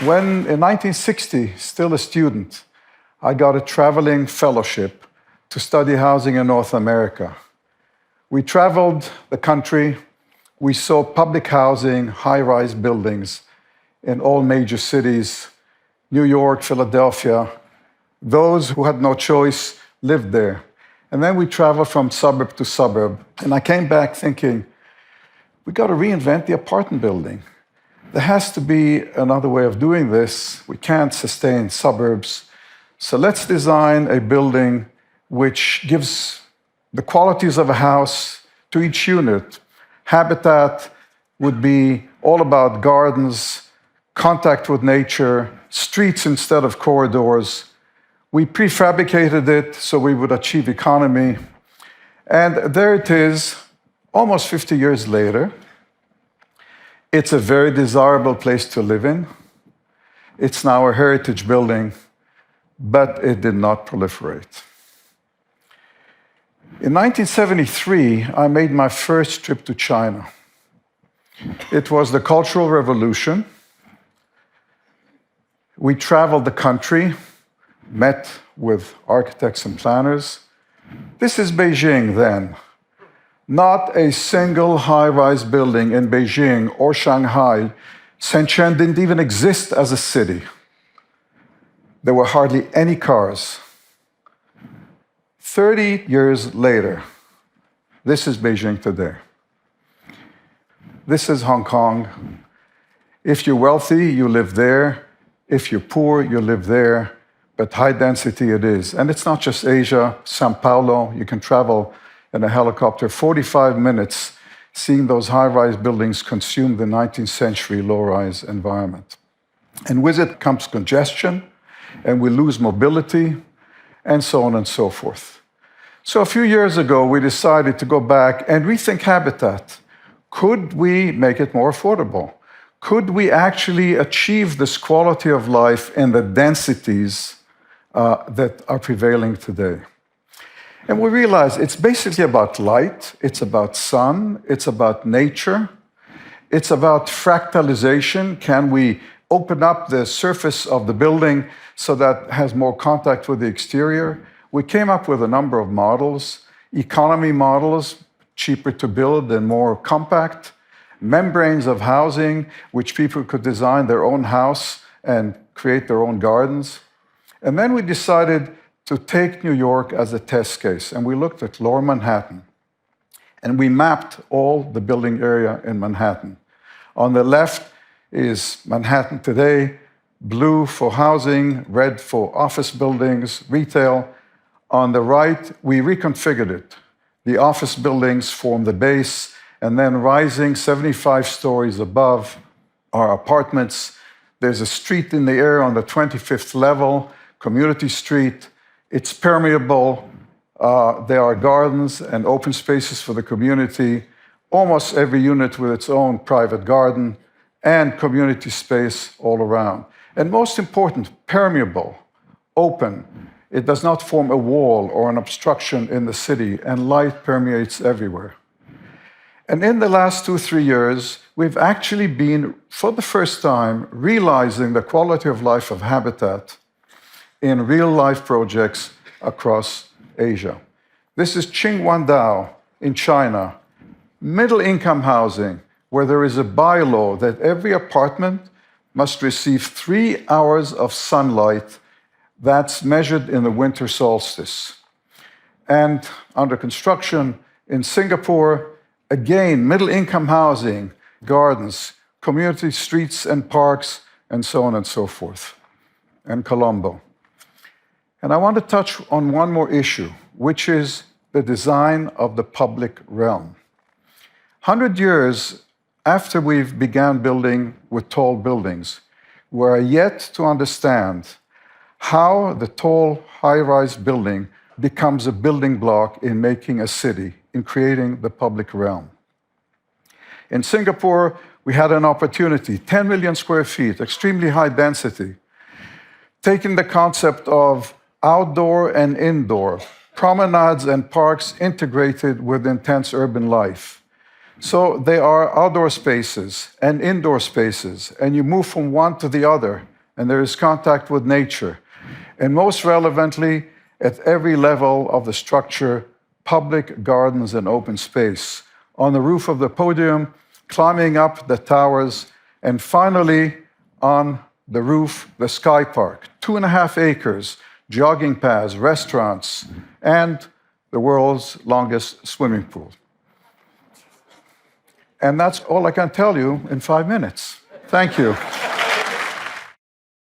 When, in 1960, still a student, I got a traveling fellowship to study housing in North America. We traveled the country. We saw public housing, high-rise buildings in all major cities, New York, Philadelphia. Those who had no choice lived there. And then we traveled from suburb to suburb. And I came back thinking, we got to reinvent the apartment building. There has to be another way of doing this. We can't sustain suburbs. So let's design a building which gives the qualities of a house to each unit. Habitat would be all about gardens, contact with nature, streets instead of corridors. We prefabricated it so we would achieve economy. And there it is, almost 50 years later. It's a very desirable place to live in. It's now a heritage building, but it did not proliferate. In 1973, I made my first trip to China. It was the Cultural Revolution. We traveled the country, met with architects and planners. This is Beijing then. Not a single high-rise building in Beijing or Shanghai. Shenzhen didn't even exist as a city. There were hardly any cars. 30 years later, this is Beijing today. This is Hong Kong. If you're wealthy, you live there. If you're poor, you live there. But high density it is. And it's not just Asia. Sao Paulo, you can travel in a helicopter 45 minutes seeing those high-rise buildings consume the 19th century low-rise environment. And with it comes congestion, and we lose mobility, and so on and so forth. So a few years ago, we decided to go back and rethink habitat. Could we make it more affordable? Could we actually achieve this quality of life in the densities that are prevailing today? And we realize it's basically about light, it's about sun, it's about nature, it's about fractalization. Can we open up the surface of the building so that it has more contact with the exterior? We came up with a number of models, economy models, cheaper to build and more compact, membranes of housing, which people could design their own house and create their own gardens. And then we decided to take New York as a test case, and we looked at Lower Manhattan, and we mapped all the building area in Manhattan. On the left is Manhattan today, blue for housing, red for office buildings, retail. On the right, we reconfigured it. The office buildings form the base, and then rising 75 stories above are apartments. There's a street in the air on the 25th level, Community Street. It's permeable. There are gardens and open spaces for the community, almost every unit with its own private garden, and community space all around. And most important, permeable, open. It does not form a wall or an obstruction in the city, and light permeates everywhere. And in the last 2-3 years, we've actually been, for the first time, realizing the quality of life of habitat in real-life projects across Asia. This is Qinghuandao in China, middle-income housing, where there is a bylaw that every apartment must receive 3 hours of sunlight. That's measured in the winter solstice. And under construction in Singapore, again, middle-income housing, gardens, community streets and parks, and so on and so forth. And Colombo. And I want to touch on one more issue, which is the design of the public realm. 100 years after we've begun building with tall buildings, we are yet to understand how the tall, high-rise building becomes a building block in making a city, in creating the public realm. In Singapore, we had an opportunity, 10 million square feet, extremely high density, taking the concept of outdoor and indoor, promenades and parks integrated with intense urban life. So they are outdoor spaces and indoor spaces, and you move from one to the other, and there is contact with nature. And most relevantly, at every level of the structure, public gardens and open space, on the roof of the podium, climbing up the towers, and finally on the roof, the Sky Park, 2.5 acres, jogging paths, restaurants, and the world's longest swimming pool. And that's all I can tell you in 5 minutes. Thank you.